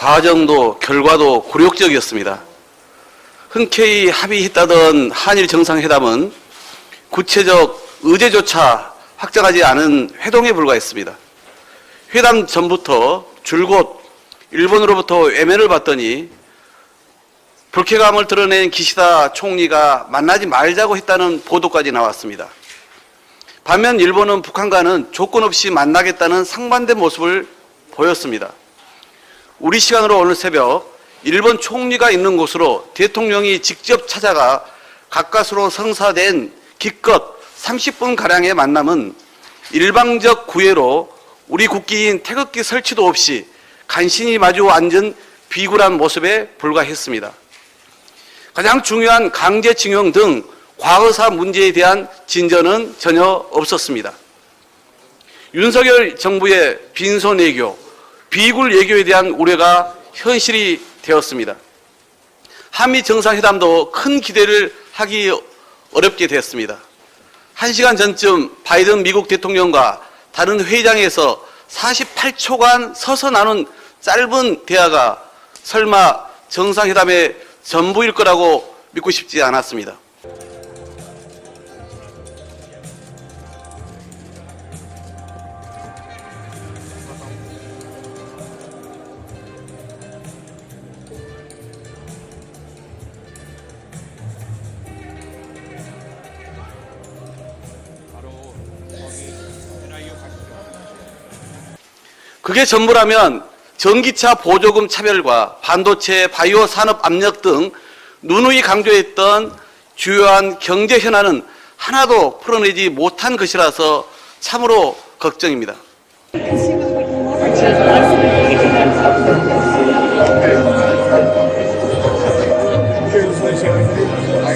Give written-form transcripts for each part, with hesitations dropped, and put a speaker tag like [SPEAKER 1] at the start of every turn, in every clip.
[SPEAKER 1] 과정도 결과도 굴욕적이었습니다. 흔쾌히 합의했다던 한일 정상회담은 구체적 의제조차 확정하지 않은 회동에 불과했습니다. 회담 전부터 줄곧 일본으로부터 외면을 받더니 불쾌감을 드러낸 기시다 총리가 만나지 말자고 했다는 보도까지 나왔습니다. 반면 일본은 북한과는 조건 없이 만나겠다는 상반된 모습을 보였습니다. 우리 시간으로 오늘 새벽 일본 총리가 있는 곳으로 대통령이 직접 찾아가 가까스로 성사된 기껏 30분가량의 만남은 일방적 구애로 우리 국기인 태극기 설치도 없이 간신히 마주 앉은 비굴한 모습에 불과했습니다. 가장 중요한 강제징용 등 과거사 문제에 대한 진전은 전혀 없었습니다. 윤석열 정부의 빈손 외교, 비굴 외교에 대한 우려가 현실이 되었습니다. 한미 정상회담도 큰 기대를 하기 어렵게 되었습니다. 1시간 전쯤 바이든 미국 대통령과 다른 회의장에서 48초간 서서 나눈 짧은 대화가 설마 정상회담의 전부일 거라고 믿고 싶지 않았습니다. 그게 전부라면 전기차 보조금 차별과 반도체 바이오 산업 압력 등 누누이 강조했던 주요한 경제 현안은 하나도 풀어내지 못한 것이라서 참으로 걱정입니다.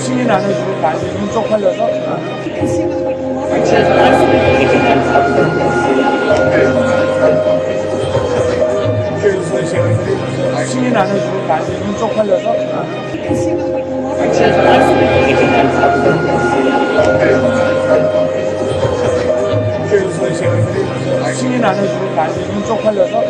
[SPEAKER 2] 신이 나눠주고 나중에 쪽팔려서 신이 나눠주고 나중에 쪽팔려서 신이 나눠주고 나중에 쪽팔려서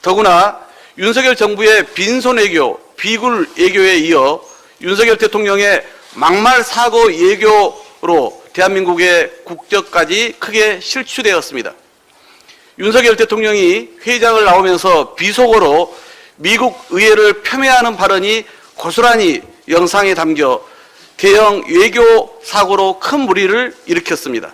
[SPEAKER 1] 더구나 윤석열 정부의 빈손 외교, 비굴 외교에 이어 윤석열 대통령의 막말 사고 외교로 대한민국의 국적까지 크게 실추되었습니다. 윤석열 대통령이 회의장을 나오면서 비속어로 미국 의회를 폄훼하는 발언이 고스란히 영상에 담겨 대형 외교 사고로 큰 물의를 일으켰습니다.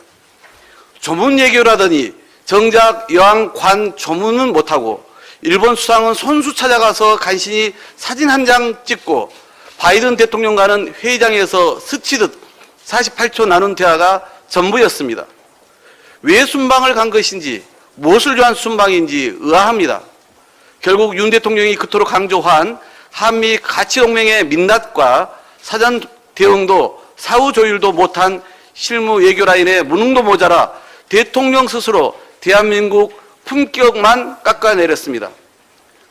[SPEAKER 1] 조문 외교라더니 정작 여왕관 조문은 못하고 일본 수상은 손수 찾아가서 간신히 사진 한 장 찍고 바이든 대통령과는 회의장에서 스치듯 48초 나눈 대화가 전부였습니다. 왜 순방을 간 것인지 무엇을 위한 순방인지 의아합니다. 결국 윤 대통령이 그토록 강조한 한미 가치동맹의 민낯과 사전 대응도 사후 조율도 못한 실무 외교 라인의 무능도 모자라 대통령 스스로 대한민국 품격만 깎아내렸습니다.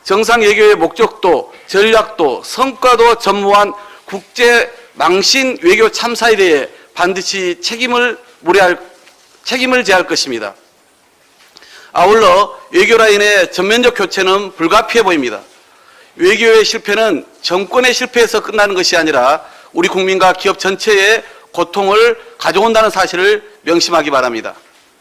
[SPEAKER 1] 정상 외교의 목적도 전략도 성과도 전무한 국제 망신 외교 참사에 대해 반드시 책임을 지할 것입니다. 아울러 외교 라인의 전면적 교체는 불가피해 보입니다. 외교의 실패는 정권의 실패에서 끝나는 것이 아니라 우리 국민과 기업 전체의 고통을 가져온다는 사실을 명심하기 바랍니다.